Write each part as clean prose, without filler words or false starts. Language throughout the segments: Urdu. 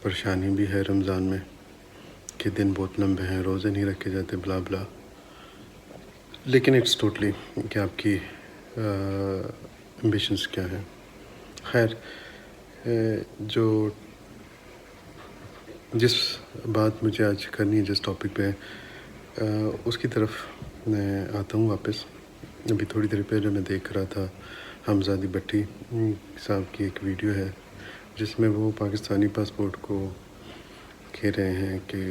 پریشانی بھی ہے رمضان میں کہ دن بہت لمبے ہیں، روزے نہیں رکھے جاتے، بلا بلا. لیکن اٹس ٹوٹلی کہ آپ کی ایمبیشنس کیا ہیں. خیر، جو جس بات مجھے آج کرنی ہے، جس ٹاپک پہ اس کی طرف میں آتا ہوں واپس. ابھی تھوڑی دیر پہلے میں دیکھ رہا تھا حمزادی بٹی صاحب کی ایک ویڈیو ہے جس میں وہ پاکستانی پاسپورٹ کو کہہ رہے ہیں کہ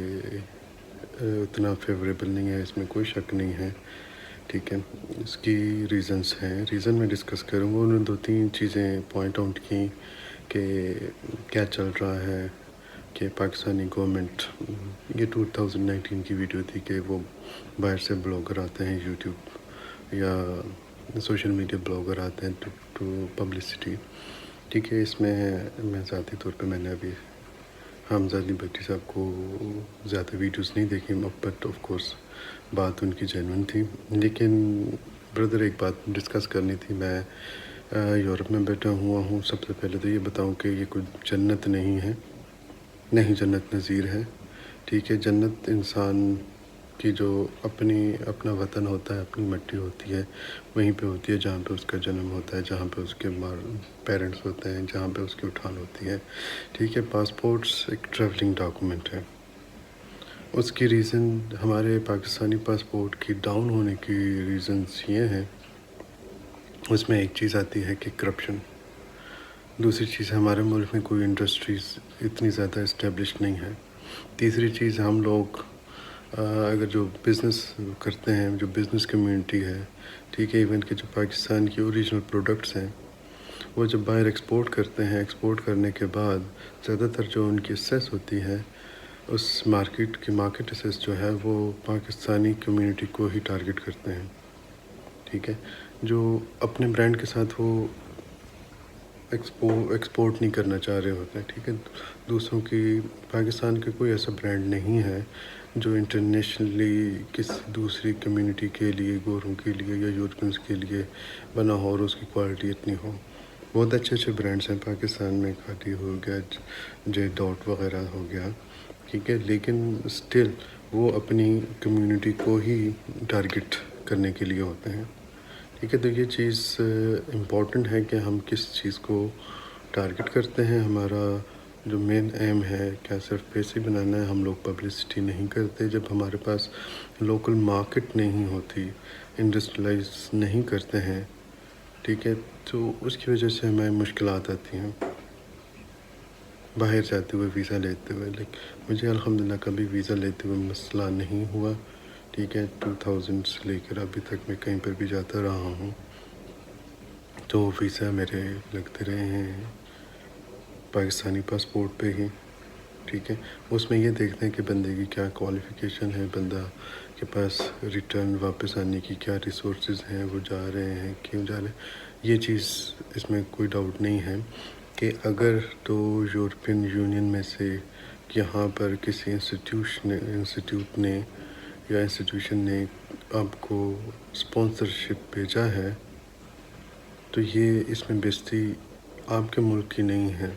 اتنا فیوریبل نہیں ہے، اس میں کوئی شک نہیں ہے. ٹھیک ہے، اس کی ریزنز ہیں، ریزن میں ڈسکس کروں گا. انہوں نے 2-3 چیزیں پوائنٹ آؤٹ کی کہ کیا چل رہا ہے کہ پاکستانی گورنمنٹ، یہ 2019 کی ویڈیو تھی کہ وہ باہر سے بلاگر آتے ہیں یوٹیوب یا سوشل میڈیا بلاگر آتے ہیں ٹو پبلسٹی. ٹھیک ہے، اس میں ذاتی طور پہ میں نے ابھی حمزادی بٹی صاحب کو زیادہ ویڈیوز نہیں دیکھی، بٹ آف کورس بات ان کی جینون تھی. لیکن بردر، ایک بات ڈسکس کرنی تھی. میں یورپ میں بیٹھا ہوا ہوں. سب سے پہلے تو یہ بتاؤں کہ یہ کوئی جنت نہیں ہے، نہیں جنت نظیر ہے. ٹھیک ہے، جنت انسان کی جو اپنا وطن ہوتا ہے، اپنی مٹی ہوتی ہے، وہیں پہ ہوتی ہے جہاں پہ اس کا جنم ہوتا ہے، جہاں پہ اس کے پیرنٹس ہوتے ہیں، جہاں پہ اس کی اٹھان ہوتی ہے. ٹھیک ہے، پاسپورٹس ایک ٹریولنگ ڈاکومنٹ ہے. اس کی ریزن، ہمارے پاکستانی پاسپورٹ کی ڈاؤن ہونے کی ریزنز یہ ہیں. اس میں ایک چیز آتی ہے کہ کرپشن. دوسری چیز، ہمارے ملک میں کوئی انڈسٹریز اتنی زیادہ اسٹیبلش نہیں ہے. تیسری چیز، ہم لوگ اگر جو بزنس کرتے ہیں، جو بزنس کمیونٹی ہے، ٹھیک ہے، ایون کہ جو پاکستان کی اوریجنل پروڈکٹس ہیں، وہ جب باہر ایکسپورٹ کرتے ہیں، ایکسپورٹ کرنے کے بعد زیادہ تر جو ان کی اسیس ہوتی ہے، اس مارکیٹ اسیس جو ہے وہ پاکستانی کمیونٹی کو ہی ٹارگٹ کرتے ہیں. ٹھیک ہے، جو اپنے برانڈ کے ساتھ وہ ایکسپورٹ نہیں کرنا چاہ رہے ہوتے ہیں. ٹھیک ہے، دوسروں کی، پاکستان کا کوئی ایسا برانڈ نہیں ہے جو انٹرنیشنلی کسی دوسری کمیونٹی کے لیے، گوروں کے لیے یا یورپینس کے لیے بنا ہو اور اس کی کوالٹی اتنی ہو. بہت اچھے اچھے برانڈس ہیں پاکستان میں، کھاٹی ہو گیا، جے ڈاٹ وغیرہ ہو گیا. ٹھیک ہے، لیکن اسٹل وہ اپنی کمیونٹی کو ہی ٹارگٹ کرنے کے لیے ہوتے ہیں. ٹھیک ہے، تو یہ چیز امپورٹنٹ ہے کہ ہم کس چیز کو ٹارگٹ کرتے ہیں. ہمارا جو مین ایم ہے، کیا صرف پیسے بنانا ہے؟ ہم لوگ پبلسٹی نہیں کرتے. جب ہمارے پاس لوکل مارکیٹ نہیں ہوتی، انڈسٹریلائز نہیں کرتے ہیں، ٹھیک ہے، تو اس کی وجہ سے ہمیں مشکلات آتی ہیں باہر جاتے ہوئے، ویزا لیتے ہوئے. مجھے الحمدللہ کبھی ویزا لیتے ہوئے مسئلہ نہیں ہوا. ٹھیک ہے، 2000 سے لے کر ابھی تک میں کہیں پر بھی جاتا رہا ہوں تو ویزا میرے لگتے رہے ہیں پاکستانی پاسپورٹ پہ ہی. ٹھیک ہے، اس میں یہ دیکھتے ہیں کہ بندے کی کیا کوالیفیکیشن ہے، بندہ کے پاس ریٹرن واپس آنے کی کیا ریسورسز ہیں، وہ جا رہے ہیں، کیوں جا رہے ہیں. یہ چیز اس میں کوئی ڈاؤٹ نہیں ہے کہ اگر تو یورپین یونین میں سے یہاں پر کسی انسٹیٹیوٹ نے یا انسٹیٹیوشن نے آپ کو اسپانسرشپ بھیجا ہے تو یہ اس میں بیزتی آپ کے ملک کی نہیں ہے،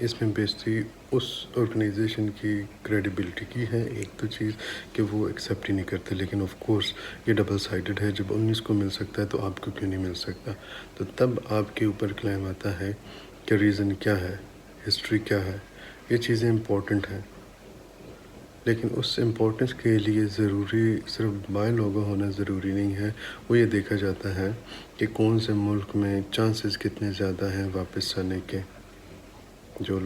اس میں بیزتی اس آرگنائزیشن کی کریڈیبلٹی کی ہے. ایک تو چیز کہ وہ ایکسیپٹ ہی نہیں کرتے. لیکن آف کورس یہ ڈبل سائیڈڈ ہے. جب 19 کو مل سکتا ہے تو آپ کو کیوں نہیں مل سکتا؟ تو تب آپ کے اوپر کلیم آتا ہے کہ ریزن کیا ہے، ہسٹری کیا ہے. یہ چیزیں امپورٹنٹ ہیں، لیکن اس امپورٹنس کے لیے ضروری صرف بائی لوگو ہونا ضروری نہیں ہے. وہ یہ دیکھا جاتا ہے کہ کون سے ملک میں چانسز کتنے زیادہ ہیں واپس آنے کے. جو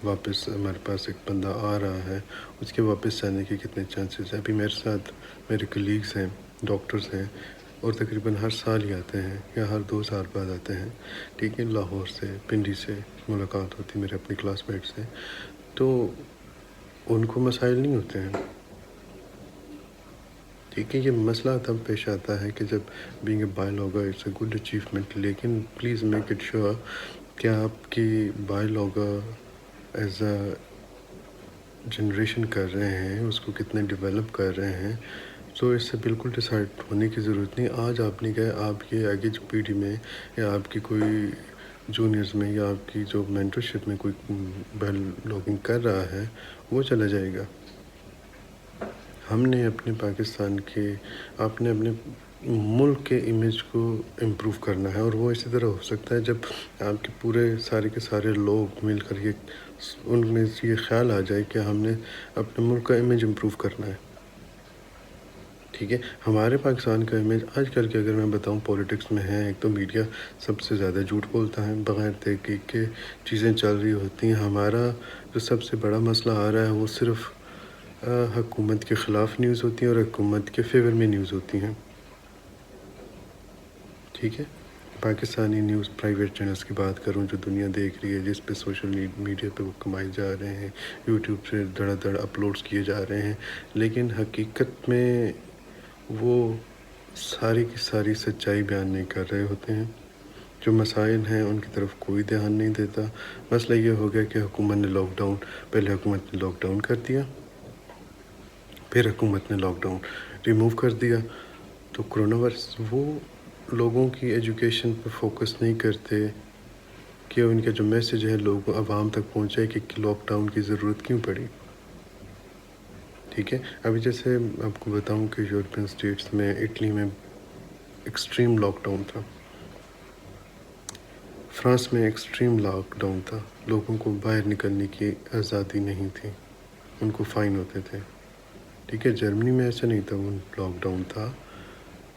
واپس ہمارے پاس ایک بندہ آ رہا ہے، اس کے واپس آنے کے کتنے چانسز ہیں. ابھی میرے ساتھ میرے کلیگس ہیں، ڈاکٹرز ہیں، اور تقریباً ہر سال ہی آتے ہیں یا ہر 2 سال بعد آتے ہیں. ٹھیک ہے، لاہور سے، پنڈی سے ملاقات ہوتی میرے اپنے کلاس میٹ سے، تو ان کو مسائل نہیں ہوتے ہیں. ٹھیک ہے، یہ مسئلہ تب پیش آتا ہے کہ جب being a vlogger it's a good achievement, لیکن پلیز میک اٹ شیور کہ آپ کی vlogger as a generation کر رہے ہیں، اس کو کتنے ڈیولپ کر رہے ہیں. تو اس سے بالکل ڈیسائڈ ہونے کی ضرورت نہیں. آج آپ نے کہا، آپ کے آگے جو پیڑھی میں یا آپ کی کوئی جونیئرز میں یا آپ کی جو مینٹرشپ میں کوئی بلاگنگ کر رہا ہے وہ چلا جائے گا. ہم نے اپنے پاکستان کے اپنے ملک کے امیج کو امپروو کرنا ہے، اور وہ اسی طرح ہو سکتا ہے جب آپ کے پورے سارے کے سارے لوگ مل کر ان میں یہ خیال آ جائے کہ ہم نے اپنے ملک کا امیج امپروو کرنا ہے. ٹھیک ہے، ہمارے پاکستان کا امیج آج کل کے اگر میں بتاؤں پولیٹکس میں ہے، ایک تو میڈیا سب سے زیادہ جھوٹ بولتا ہے، بغیر تحقیق کے چیزیں چل رہی ہوتی ہیں. ہمارا جو سب سے بڑا مسئلہ آ رہا ہے وہ صرف حکومت کے خلاف نیوز ہوتی ہیں اور حکومت کے فیور میں نیوز ہوتی ہیں. ٹھیک ہے، پاکستانی نیوز پرائیویٹ چینلز کی بات کروں جو دنیا دیکھ رہی ہے، جس پہ سوشل میڈیا پہ وہ کمائے جا رہے ہیں، یوٹیوب سے دڑا دڑ اپلوڈز کیے جا رہے ہیں، لیکن حقیقت میں وہ ساری کی ساری سچائی بیان نہیں کر رہے ہوتے ہیں. جو مسائل ہیں ان کی طرف کوئی دھیان نہیں دیتا. مسئلہ یہ ہو گیا کہ حکومت نے پہلے حکومت نے لاک ڈاؤن کر دیا، پھر حکومت نے لاک ڈاؤن ریموو کر دیا. تو کرونا وائرس وہ لوگوں کی ایجوکیشن پہ فوکس نہیں کرتے کہ ان کا جو میسیج ہے لوگوں عوام تک پہنچائے کہ لاک ڈاؤن کی ضرورت کیوں پڑی. ٹھیک ہے، ابھی جیسے آپ کو بتاؤں کہ یورپین اسٹیٹس میں اٹلی میں ایکسٹریم لاک ڈاؤن تھا، فرانس میں ایکسٹریم لاک ڈاؤن تھا. لوگوں کو باہر نکلنے کی آزادی نہیں تھی، ان کو فائن ہوتے تھے. ٹھیک ہے، جرمنی میں ایسا نہیں تھا، وہ لاک ڈاؤن تھا،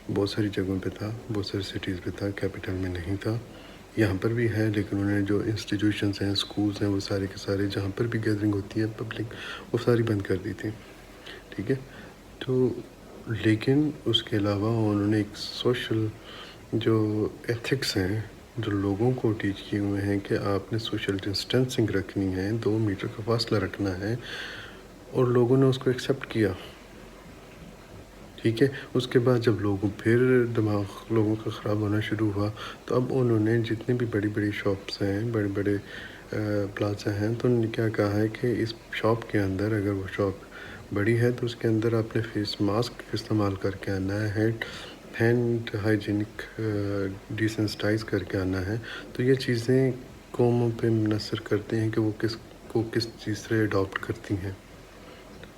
بہت ساری جگہوں پہ تھا، بہت ساری سٹیز پہ تھا، کیپٹل میں نہیں تھا. یہاں پر بھی ہے، لیکن انہوں نے جو انسٹیٹیوشنز ہیں، اسکولز ہیں، وہ سارے کے سارے جہاں پر بھی گیدرنگ ہوتی ہے پبلک، وہ ساری بند کر دی تھی. ٹھیک ہے، تو لیکن اس کے علاوہ انہوں نے ایک سوشل جو ایتھکس ہیں جو لوگوں کو ٹیچ کیے ہوئے ہیں کہ آپ نے سوشل ڈسٹینسنگ رکھنی ہے، 2 میٹر کا فاصلہ رکھنا ہے، اور لوگوں نے اس کو ایکسیپٹ کیا. ٹھیک ہے، اس کے بعد جب پھر دماغ لوگوں کا خراب ہونا شروع ہوا تو اب انہوں نے جتنے بھی بڑی بڑی شاپس ہیں، بڑے بڑے پلازا ہیں، تو انہوں نے کیا کہا ہے کہ اس شاپ کے اندر اگر وہ شاپ بڑی ہے تو اس کے اندر آپ نے فیس ماسک استعمال کر کے آنا ہے، ہینڈ ہائیجینک ڈیسنسٹائز کر کے آنا ہے. تو یہ چیزیں قوموں پہ منحصر کرتے ہیں کہ وہ کس چیز سے اڈاپٹ کرتی ہیں.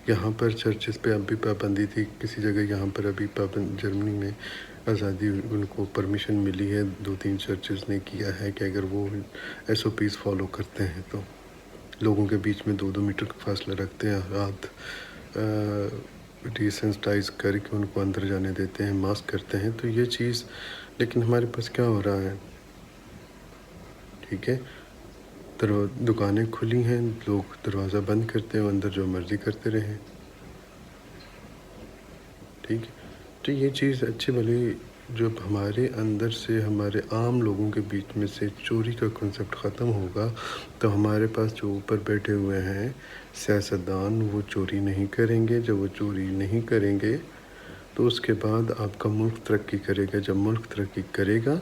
یہاں پر چرچز پہ اب بھی پابندی تھی کسی جگہ، یہاں پر ابھی جرمنی میں آزادی ان کو پرمیشن ملی ہے، 2-3 چرچز نے کیا ہے کہ اگر وہ SOPs فالو کرتے ہیں تو لوگوں کے بیچ میں 2-2 میٹر کا فاصلہ رکھتے ہیں، ہاتھ ڈیسنسٹائز کر کے ان کو اندر جانے دیتے ہیں، ماسک کرتے ہیں. تو یہ چیز، لیکن ہمارے پاس کیا ہو رہا ہے؟ ٹھیک ہے، دکانیں کھلی ہیں، لوگ دروازہ بند کرتے ہیں، اندر جو مرضی کرتے رہیں. ٹھیک ہے، تو یہ چیز اچھی بھلی جب ہمارے اندر سے ہمارے عام لوگوں کے بیچ میں سے چوری کا کنسیپٹ ختم ہوگا تو ہمارے پاس جو اوپر بیٹھے ہوئے ہیں سیاستدان، وہ چوری نہیں کریں گے. جب وہ چوری نہیں کریں گے تو اس کے بعد آپ کا ملک ترقی کرے گا. جب ملک ترقی کرے گا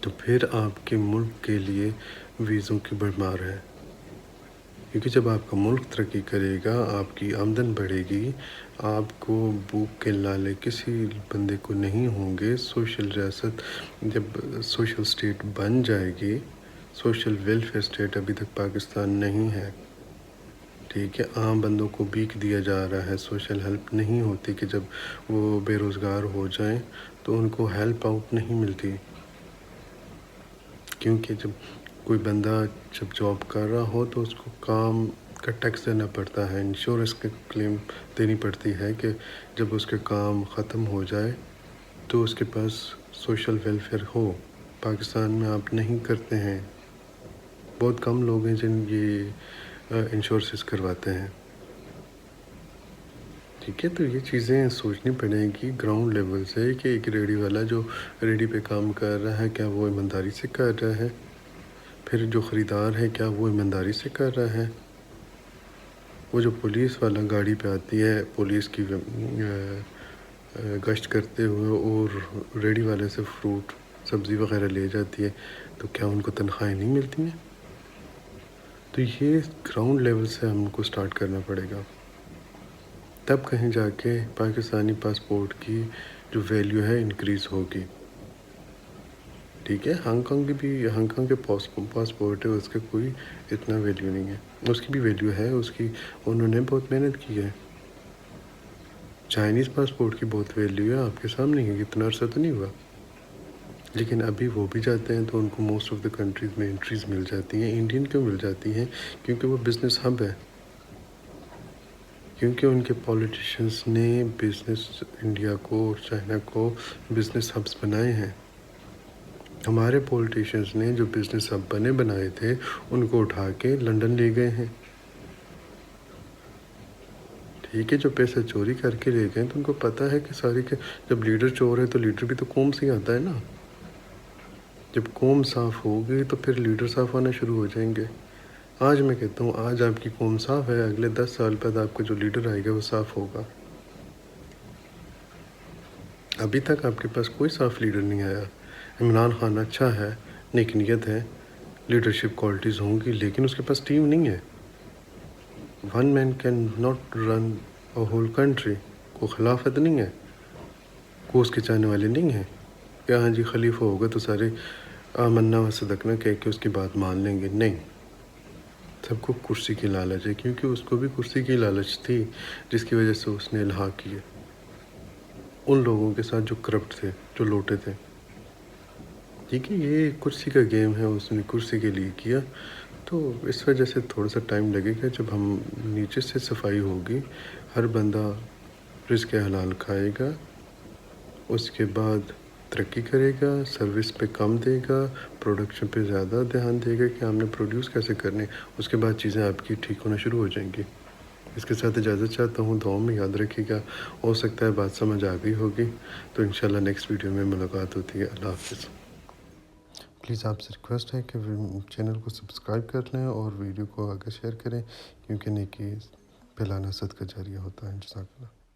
تو پھر آپ کے ملک کے لیے ویزوں کی بھرمار ہے، کیونکہ جب آپ کا ملک ترقی کرے گا، آپ کی آمدن بڑھے گی، آپ کو بھوک کے لالے کسی بندے کو نہیں ہوں گے. سوشل ریاست جب سوشل اسٹیٹ بن جائے گی، سوشل ویلفیئر اسٹیٹ ابھی تک پاکستان نہیں ہے. ٹھیک ہے، عام بندوں کو بھیک دیا جا رہا ہے، سوشل ہیلپ نہیں ہوتی کہ جب وہ بے روزگار ہو جائیں تو ان کو ہیلپ آؤٹ نہیں ملتی. کیونکہ جب کوئی بندہ جب جاب کر رہا ہو تو اس کو کام کا ٹیکس دینا پڑتا ہے، انشورنس کی کلیم دینی پڑتی ہے کہ جب اس کے کام ختم ہو جائے تو اس کے پاس سوشل ویلفیئر ہو. پاکستان میں آپ نہیں کرتے ہیں، بہت کم لوگ ہیں جن یہ انشورنس کرواتے ہیں. ٹھیک ہے، تو یہ چیزیں سوچنی پڑیں گی گراؤنڈ لیول سے کہ ایک ریڈی والا جو ریڈی پہ کام کر رہا ہے کیا وہ ایمانداری سے کر رہا ہے؟ پھر جو خریدار ہے کیا وہ ایمانداری سے کر رہا ہے؟ وہ جو پولیس والا گاڑی پہ آتی ہے پولیس کی گشت کرتے ہوئے اور ریڈی والے سے فروٹ سبزی وغیرہ لے جاتی ہے، تو کیا ان کو تنخواہیں نہیں ملتی ہیں؟ تو یہ گراؤنڈ لیول سے ہم کو سٹارٹ کرنا پڑے گا، تب کہیں جا کے پاکستانی پاسپورٹ کی جو ویلیو ہے انکریز ہوگی. ٹھیک ہے، ہانگ کانگ کے پاسپورٹ ہے، اس کا کوئی اتنا ویلیو نہیں ہے، اس کی بھی ویلیو ہے، اس کی انہوں نے بہت محنت کی ہے۔ چائنیز پاسپورٹ کی بہت ویلیو ہے، آپ کے سامنے ہے، اتنا عرصہ تو نہیں ہوا، لیکن ابھی وہ بھی جاتے ہیں تو ان کو موسٹ آف دا کنٹریز میں انٹریز مل جاتی ہیں۔ انڈین کیوں مل جاتی ہیں؟ کیونکہ وہ بزنس ہب ہے، کیونکہ ان کے پولیٹیشنز نے بزنس انڈیا کو اور چائنا کو بزنس ہبس بنائے ہیں۔ ہمارے پولیٹیشنز نے جو بزنس ہب بنائے تھے ان کو اٹھا کے لنڈن لے گئے ہیں، ٹھیک ہے، جو پیسہ چوری کر کے لے گئے تو ان کو پتہ ہے کہ ساری کہ جب لیڈر چور ہے تو لیڈر بھی تو قوم سے ہی آتا ہے نا، جب قوم صاف ہوگی تو پھر لیڈر صاف آنا شروع ہو جائیں گے۔ آج میں کہتا ہوں آج آپ کی قوم صاف ہے، اگلے 10 سال بعد آپ کا جو لیڈر آئے گا وہ صاف ہوگا۔ ابھی تک آپ کے پاس کوئی صاف لیڈر نہیں آیا۔ عمران خان اچھا ہے، نیک نیت ہے، لیڈرشپ کوالٹیز ہوں گی، لیکن اس کے پاس ٹیم نہیں ہے۔ One man cannot run a whole country, کوئی خلافت نہیں ہے، کوئی اس کے چاہنے والے نہیں ہیں کہ ہاں جی خلیفہ ہوگا تو سارے آمنا و صدقنا کہہ کے اس کی بات مان لیں گے، نہیں، سب کو کرسی کی لالچ ہے، کیونکہ اس کو بھی کرسی کی لالچ تھی جس کی وجہ سے اس نے الحاق کیے ان لوگوں کے ساتھ جو کرپٹ تھے، جو لوٹے تھے، ٹھیک ہے، یہ کرسی کا گیم ہے، اس نے کرسی کے لیے کیا، تو اس وجہ سے تھوڑا سا ٹائم لگے گا۔ جب ہم نیچے سے صفائی ہوگی، ہر بندہ رزق حلال کھائے گا، اس کے بعد ترقی کرے گا، سروس پہ کم دے گا، پروڈکشن پہ زیادہ دھیان دے گا کہ ہم نے پروڈیوس کیسے کرنے، اس کے بعد چیزیں آپ کی ٹھیک ہونا شروع ہو جائیں گی۔ اس کے ساتھ اجازت چاہتا ہوں، دعاؤں میں یاد رکھیے گا، ہو سکتا ہے بات سمجھ آ گئی ہوگی، تو انشاءاللہ نیکسٹ ویڈیو میں ملاقات ہوتی ہے۔ اللہ حافظ۔ پلیز آپ سے ریکویسٹ ہے کہ چینل کو سبسکرائب کر لیں اور ویڈیو کو آگے شیئر کریں، کیونکہ نیکی پھیلانا صدقہ جاریہ ہوتا ہے۔ جزاک اللہ۔